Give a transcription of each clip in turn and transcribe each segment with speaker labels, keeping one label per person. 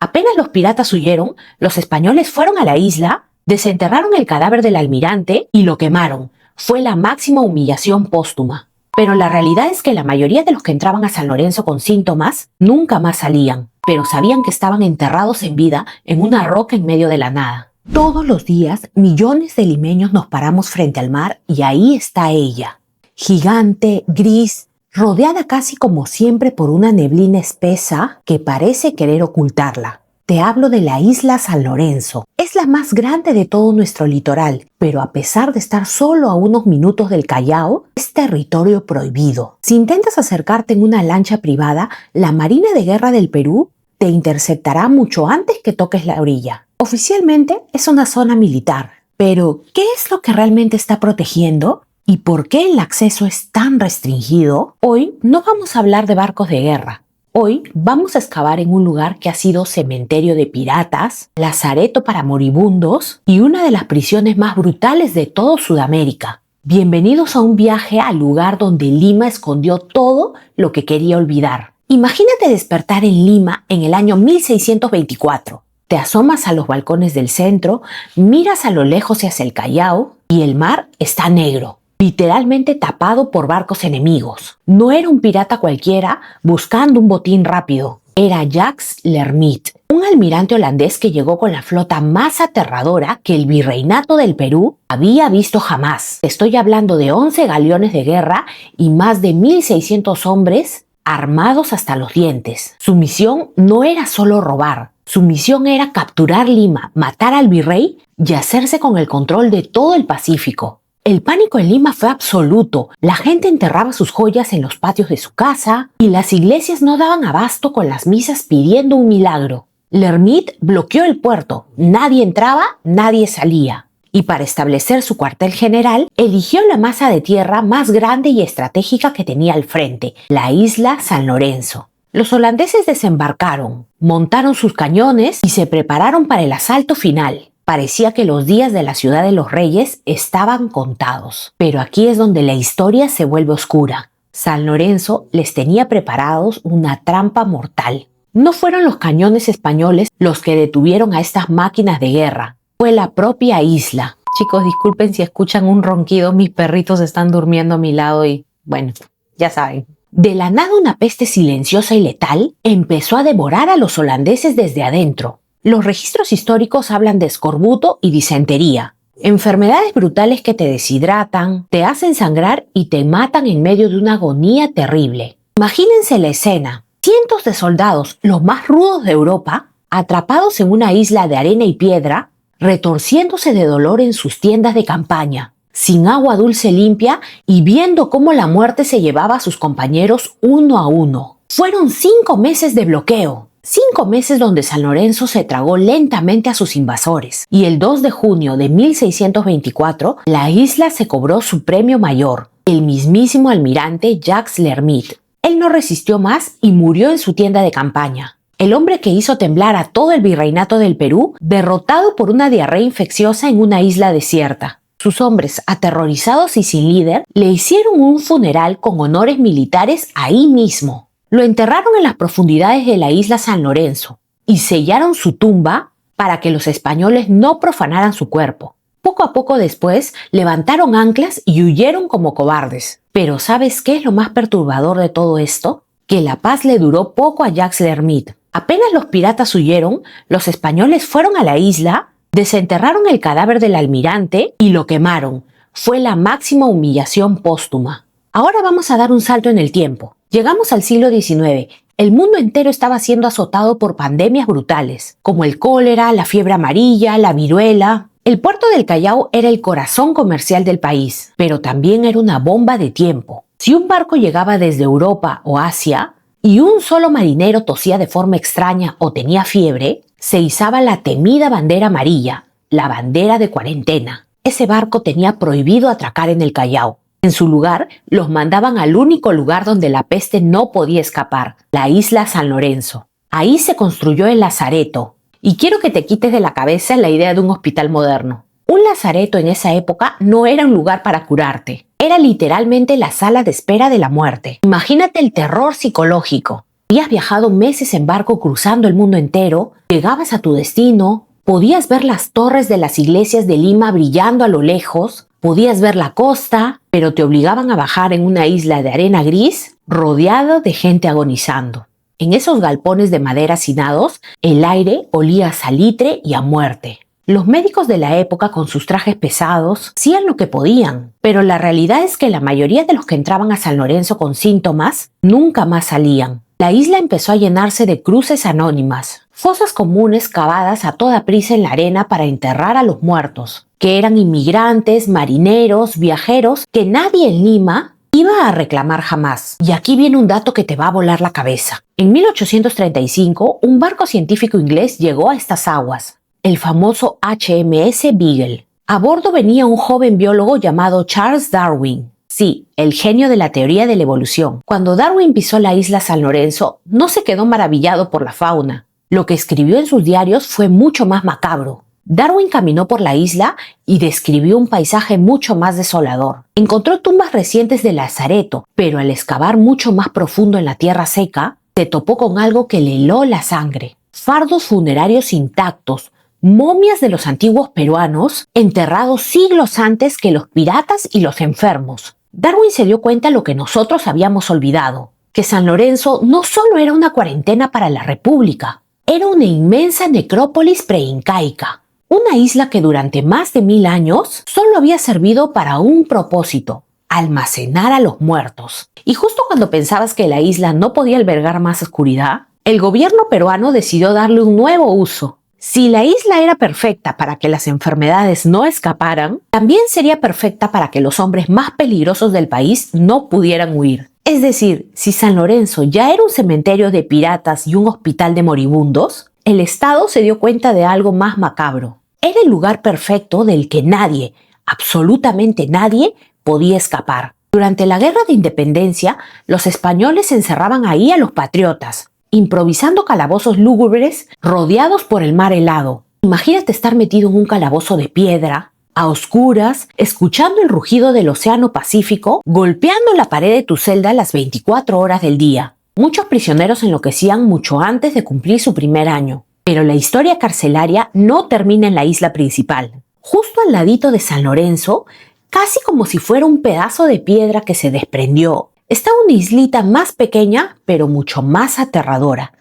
Speaker 1: Apenas los piratas huyeron, los españoles fueron a la isla, desenterraron el cadáver del almirante y lo quemaron. Fue la máxima humillación póstuma. Pero la realidad es que la mayoría de los que entraban a San Lorenzo con síntomas nunca más salían, pero sabían que estaban enterrados en vida en una roca en medio de la nada. Todos los días, millones de limeños nos paramos frente al mar y ahí está ella. Gigante, gris, rodeada casi como siempre por una neblina espesa que parece querer ocultarla. Te hablo de la isla San Lorenzo. Es la más grande de todo nuestro litoral, pero a pesar de estar solo a unos minutos del Callao, es territorio prohibido. Si intentas acercarte en una lancha privada, la Marina de Guerra del Perú te interceptará mucho antes que toques la orilla. Oficialmente es una zona militar, pero ¿qué es lo que realmente está protegiendo? ¿Y por qué el acceso es tan restringido? Hoy no vamos a hablar de barcos de guerra. Hoy vamos a excavar en un lugar que ha sido cementerio de piratas, lazareto para moribundos y una de las prisiones más brutales de todo Sudamérica. Bienvenidos a un viaje al lugar donde Lima escondió todo lo que quería olvidar. Imagínate despertar en Lima en el año 1624. Te asomas a los balcones del centro, miras a lo lejos hacia el Callao y el mar está negro, literalmente tapado por barcos enemigos. No era un pirata cualquiera buscando un botín rápido. Era Jacques L'Hermite, un almirante holandés que llegó con la flota más aterradora que el virreinato del Perú había visto jamás. Estoy hablando de 11 galeones de guerra y más de 1.600 hombres armados hasta los dientes. Su misión no era solo robar. Su misión era capturar Lima, matar al virrey y hacerse con el control de todo el Pacífico. El pánico en Lima fue absoluto. La gente enterraba sus joyas en los patios de su casa y las iglesias no daban abasto con las misas pidiendo un milagro. L'Hermite bloqueó el puerto. Nadie entraba, nadie salía. Y para establecer su cuartel general, eligió la masa de tierra más grande y estratégica que tenía al frente, la isla San Lorenzo. Los holandeses desembarcaron, montaron sus cañones y se prepararon para el asalto final. Parecía que los días de la ciudad de los reyes estaban contados. Pero aquí es donde la historia se vuelve oscura. San Lorenzo les tenía preparados una trampa mortal. No fueron los cañones españoles los que detuvieron a estas máquinas de guerra. Fue la propia isla. Chicos, disculpen si escuchan un ronquido, mis perritos están durmiendo a mi lado y, bueno, ya saben. De la nada una peste silenciosa y letal empezó a devorar a los holandeses desde adentro. Los registros históricos hablan de escorbuto y disentería, enfermedades brutales que te deshidratan, te hacen sangrar y te matan en medio de una agonía terrible. Imagínense la escena. Cientos de soldados, los más rudos de Europa, atrapados en una isla de arena y piedra, retorciéndose de dolor en sus tiendas de campaña, sin agua dulce limpia y viendo cómo la muerte se llevaba a sus compañeros uno a uno. Fueron 5 meses de bloqueo, 5 meses donde San Lorenzo se tragó lentamente a sus invasores, y el 2 de junio de 1624 la isla se cobró su premio mayor, el mismísimo almirante Jacques L'Hermite. Él no resistió más y murió en su tienda de campaña. El hombre que hizo temblar a todo el virreinato del Perú, derrotado por una diarrea infecciosa en una isla desierta. Sus hombres, aterrorizados y sin líder, le hicieron un funeral con honores militares ahí mismo. Lo enterraron en las profundidades de la isla San Lorenzo y sellaron su tumba para que los españoles no profanaran su cuerpo. Poco a poco después, levantaron anclas y huyeron como cobardes. Pero ¿sabes qué es lo más perturbador de todo esto? Que la paz le duró poco a Jacques L'Hermite. Apenas los piratas huyeron, los españoles fueron a la isla, desenterraron el cadáver del almirante y lo quemaron. Fue la máxima humillación póstuma. Ahora vamos a dar un salto en el tiempo. Llegamos al siglo XIX. El mundo entero estaba siendo azotado por pandemias brutales, como el cólera, la fiebre amarilla, la viruela. El puerto del Callao era el corazón comercial del país, pero también era una bomba de tiempo. Si un barco llegaba desde Europa o Asia y un solo marinero tosía de forma extraña o tenía fiebre, se izaba la temida bandera amarilla, la bandera de cuarentena. Ese barco tenía prohibido atracar en el Callao. En su lugar, los mandaban al único lugar donde la peste no podía escapar, la isla San Lorenzo. Ahí se construyó el lazareto. Y quiero que te quites de la cabeza la idea de un hospital moderno. Un lazareto en esa época no era un lugar para curarte. Era literalmente la sala de espera de la muerte. Imagínate el terror psicológico. Habías viajado meses en barco cruzando el mundo entero, llegabas a tu destino, podías ver las torres de las iglesias de Lima brillando a lo lejos, podías ver la costa, pero te obligaban a bajar en una isla de arena gris rodeado de gente agonizando. En esos galpones de madera hacinados, el aire olía a salitre y a muerte. Los médicos de la época, con sus trajes pesados, hacían lo que podían, pero la realidad es que la mayoría de los que entraban a San Lorenzo con síntomas nunca más salían. La isla empezó a llenarse de cruces anónimas, fosas comunes cavadas a toda prisa en la arena para enterrar a los muertos, que eran inmigrantes, marineros, viajeros, que nadie en Lima iba a reclamar jamás. Y aquí viene un dato que te va a volar la cabeza. En 1835, un barco científico inglés llegó a estas aguas, el famoso HMS Beagle. A bordo venía un joven biólogo llamado Charles Darwin. Sí, el genio de la teoría de la evolución. Cuando Darwin pisó la isla San Lorenzo, no se quedó maravillado por la fauna. Lo que escribió en sus diarios fue mucho más macabro. Darwin caminó por la isla y describió un paisaje mucho más desolador. Encontró tumbas recientes de lazareto, pero al excavar mucho más profundo en la tierra seca, se topó con algo que le heló la sangre. Fardos funerarios intactos, momias de los antiguos peruanos, enterrados siglos antes que los piratas y los enfermos. Darwin se dio cuenta de lo que nosotros habíamos olvidado, que San Lorenzo no solo era una cuarentena para la República, era una inmensa necrópolis preincaica, una isla que durante más de 1000 años solo había servido para un propósito: almacenar a los muertos. Y justo cuando pensabas que la isla no podía albergar más oscuridad, el gobierno peruano decidió darle un nuevo uso. Si la isla era perfecta para que las enfermedades no escaparan, también sería perfecta para que los hombres más peligrosos del país no pudieran huir. Es decir, si San Lorenzo ya era un cementerio de piratas y un hospital de moribundos, el Estado se dio cuenta de algo más macabro. Era el lugar perfecto del que nadie, absolutamente nadie, podía escapar. Durante la Guerra de Independencia, los españoles encerraban ahí a los patriotas, improvisando calabozos lúgubres rodeados por el mar helado. Imagínate estar metido en un calabozo de piedra, a oscuras, escuchando el rugido del océano Pacífico, golpeando la pared de tu celda las 24 horas del día. Muchos prisioneros enloquecían mucho antes de cumplir su primer año. Pero la historia carcelaria no termina en la isla principal. Justo al ladito de San Lorenzo, casi como si fuera un pedazo de piedra que se desprendió, está una islita más pequeña, pero mucho más aterradora: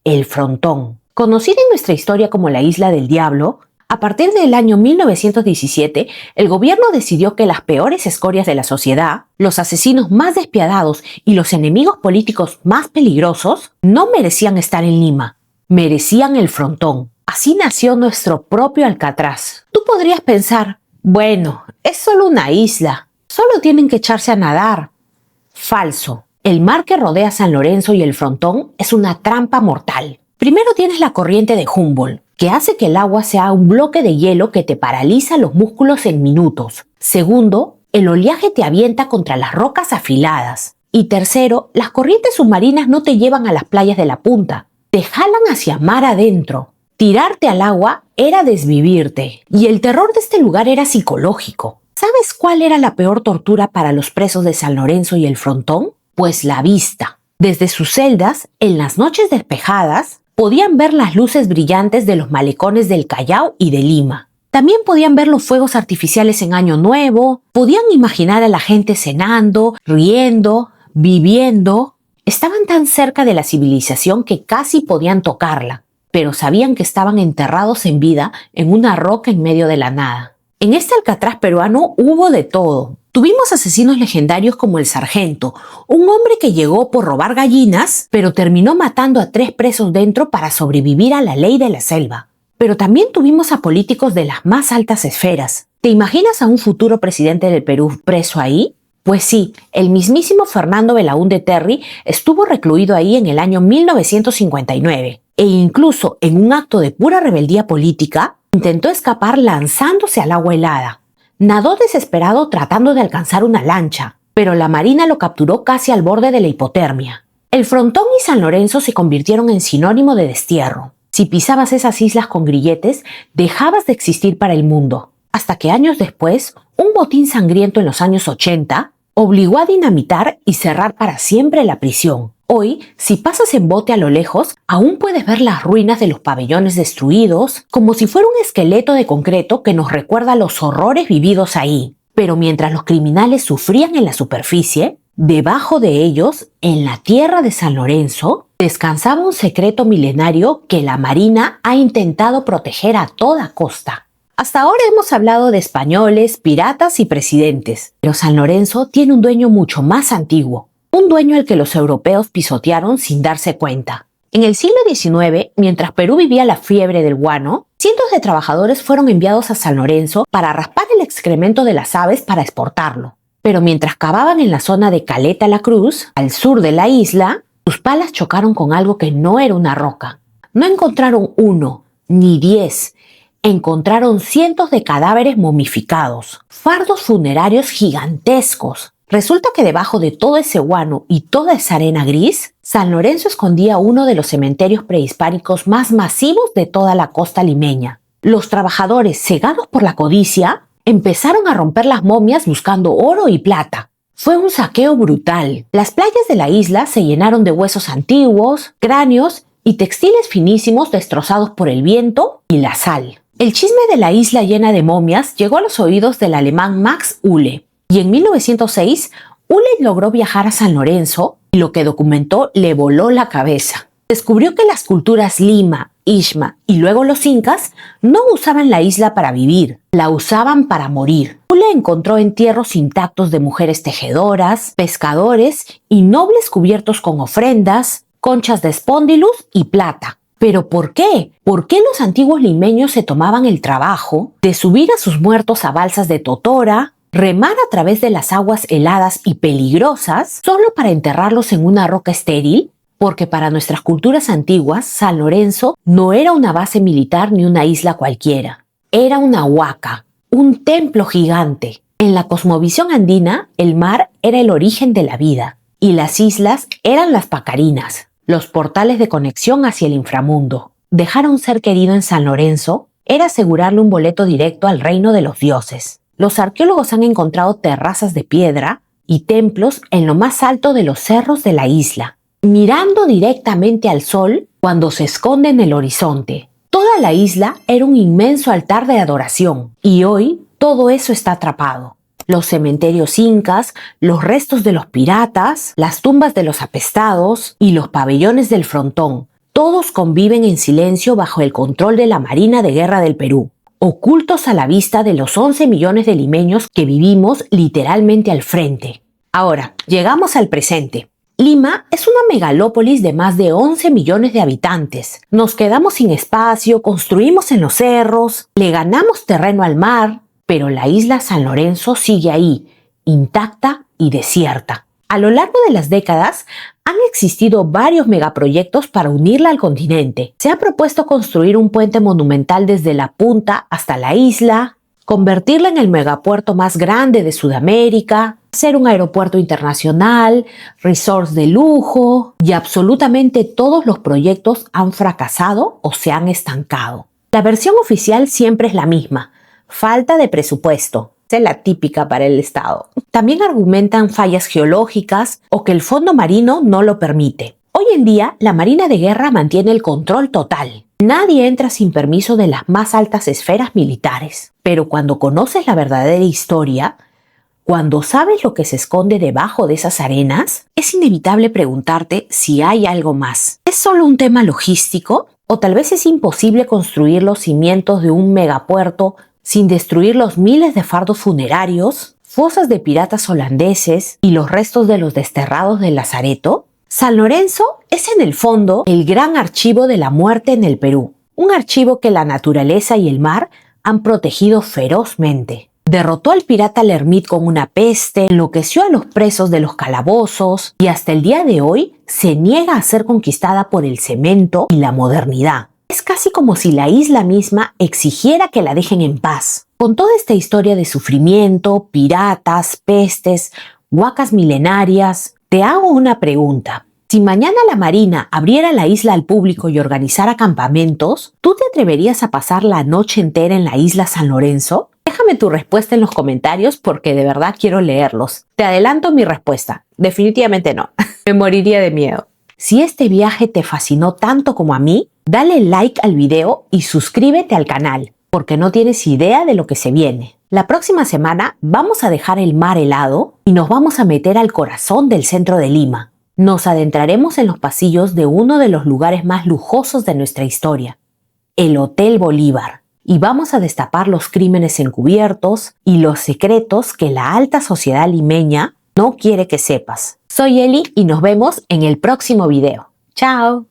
Speaker 1: el Frontón. Conocida en nuestra historia como la Isla del Diablo, a partir del año 1917, el gobierno decidió que las peores escorias de la sociedad, los asesinos más despiadados y los enemigos políticos más peligrosos, no merecían estar en Lima, merecían el Frontón. Así nació nuestro propio Alcatraz. Tú podrías pensar, bueno, es solo una isla, solo tienen que echarse a nadar. Falso. El mar que rodea San Lorenzo y el Frontón es una trampa mortal. Primero tienes la corriente de Humboldt, que hace que el agua sea un bloque de hielo que te paraliza los músculos en minutos. Segundo, el oleaje te avienta contra las rocas afiladas. Y tercero, las corrientes submarinas no te llevan a las playas de la punta, te jalan hacia mar adentro. Tirarte al agua era desvivirte. Y el terror de este lugar era psicológico. ¿Sabes cuál era la peor tortura para los presos de San Lorenzo y el Frontón? Pues la vista. Desde sus celdas, en las noches despejadas, podían ver las luces brillantes de los malecones del Callao y de Lima. También podían ver los fuegos artificiales en Año Nuevo, podían imaginar a la gente cenando, riendo, viviendo. Estaban tan cerca de la civilización que casi podían tocarla, pero sabían que estaban enterrados en vida en una roca en medio de la nada. En este Alcatraz peruano hubo de todo. Tuvimos asesinos legendarios como el Sargento, un hombre que llegó por robar gallinas, pero terminó matando a 3 presos dentro para sobrevivir a la ley de la selva. Pero también tuvimos a políticos de las más altas esferas. ¿Te imaginas a un futuro presidente del Perú preso ahí? Pues sí, el mismísimo Fernando Belaúnde Terry estuvo recluido ahí en el año 1959. E incluso en un acto de pura rebeldía política, intentó escapar lanzándose al agua helada. Nadó desesperado tratando de alcanzar una lancha, pero la marina lo capturó casi al borde de la hipotermia. El Frontón y San Lorenzo se convirtieron en sinónimo de destierro. Si pisabas esas islas con grilletes, dejabas de existir para el mundo. Hasta que años después, un motín sangriento en los años 80 obligó a dinamitar y cerrar para siempre la prisión. Hoy, si pasas en bote a lo lejos, aún puedes ver las ruinas de los pabellones destruidos, como si fuera un esqueleto de concreto que nos recuerda los horrores vividos ahí. Pero mientras los criminales sufrían en la superficie, debajo de ellos, en la tierra de San Lorenzo, descansaba un secreto milenario que la Marina ha intentado proteger a toda costa. Hasta ahora hemos hablado de españoles, piratas y presidentes, pero San Lorenzo tiene un dueño mucho más antiguo. Un dueño al que los europeos pisotearon sin darse cuenta. En el siglo XIX, mientras Perú vivía la fiebre del guano, cientos de trabajadores fueron enviados a San Lorenzo para raspar el excremento de las aves para exportarlo. Pero mientras cavaban en la zona de Caleta la Cruz, al sur de la isla, sus palas chocaron con algo que no era una roca. No encontraron 1, ni 10. Encontraron cientos de cadáveres momificados, fardos funerarios gigantescos. Resulta que debajo de todo ese guano y toda esa arena gris, San Lorenzo escondía uno de los cementerios prehispánicos más masivos de toda la costa limeña. Los trabajadores, cegados por la codicia, empezaron a romper las momias buscando oro y plata. Fue un saqueo brutal. Las playas de la isla se llenaron de huesos antiguos, cráneos y textiles finísimos destrozados por el viento y la sal. El chisme de la isla llena de momias llegó a los oídos del alemán Max Uhle. Y en 1906, Uhle logró viajar a San Lorenzo y lo que documentó le voló la cabeza. Descubrió que las culturas Lima, Ixma y luego los incas no usaban la isla para vivir, la usaban para morir. Uhle encontró entierros intactos de mujeres tejedoras, pescadores y nobles cubiertos con ofrendas, conchas de espóndilus y plata. ¿Pero por qué? ¿Por qué los antiguos limeños se tomaban el trabajo de subir a sus muertos a balsas de totora, remar a través de las aguas heladas y peligrosas solo para enterrarlos en una roca estéril? Porque para nuestras culturas antiguas, San Lorenzo no era una base militar ni una isla cualquiera. Era una huaca, un templo gigante. En la cosmovisión andina, el mar era el origen de la vida y las islas eran las pacarinas, los portales de conexión hacia el inframundo. Dejar a un ser querido en San Lorenzo era asegurarle un boleto directo al reino de los dioses. Los arqueólogos han encontrado terrazas de piedra y templos en lo más alto de los cerros de la isla, mirando directamente al sol cuando se esconde en el horizonte. Toda la isla era un inmenso altar de adoración y hoy todo eso está atrapado. Los cementerios incas, los restos de los piratas, las tumbas de los apestados y los pabellones del frontón, todos conviven en silencio bajo el control de la Marina de Guerra del Perú, ocultos a la vista de los 11 millones de limeños que vivimos literalmente al frente. Ahora, llegamos al presente. Lima es una megalópolis de más de 11 millones de habitantes. Nos quedamos sin espacio, construimos en los cerros, le ganamos terreno al mar, pero la isla San Lorenzo sigue ahí, intacta y desierta. A lo largo de las décadas, han existido varios megaproyectos para unirla al continente. Se ha propuesto construir un puente monumental desde la punta hasta la isla, convertirla en el megapuerto más grande de Sudamérica, hacer un aeropuerto internacional, resorts de lujo, y absolutamente todos los proyectos han fracasado o se han estancado. La versión oficial siempre es la misma: falta de presupuesto. Es la típica para el Estado. También argumentan fallas geológicas o que el fondo marino no lo permite. Hoy en día, la Marina de Guerra mantiene el control total. Nadie entra sin permiso de las más altas esferas militares. Pero cuando conoces la verdadera historia, cuando sabes lo que se esconde debajo de esas arenas, es inevitable preguntarte si hay algo más. ¿Es solo un tema logístico? ¿O tal vez es imposible construir los cimientos de un megapuerto sin destruir los miles de fardos funerarios, fosas de piratas holandeses y los restos de los desterrados del Lazareto? San Lorenzo es en el fondo el gran archivo de la muerte en el Perú, un archivo que la naturaleza y el mar han protegido ferozmente. Derrotó al pirata Lermit con una peste, enloqueció a los presos de los calabozos y hasta el día de hoy se niega a ser conquistada por el cemento y la modernidad. Es casi como si la isla misma exigiera que la dejen en paz. Con toda esta historia de sufrimiento, piratas, pestes, huacas milenarias, te hago una pregunta. Si mañana la Marina abriera la isla al público y organizara campamentos, ¿tú te atreverías a pasar la noche entera en la isla San Lorenzo? Déjame tu respuesta en los comentarios porque de verdad quiero leerlos. Te adelanto mi respuesta. Definitivamente no. Me moriría de miedo. Si este viaje te fascinó tanto como a mí, dale like al video y suscríbete al canal, porque no tienes idea de lo que se viene. La próxima semana vamos a dejar el mar helado y nos vamos a meter al corazón del centro de Lima. Nos adentraremos en los pasillos de uno de los lugares más lujosos de nuestra historia, el Hotel Bolívar, y vamos a destapar los crímenes encubiertos y los secretos que la alta sociedad limeña no quiere que sepas. Soy Eli y nos vemos en el próximo video. ¡Chao!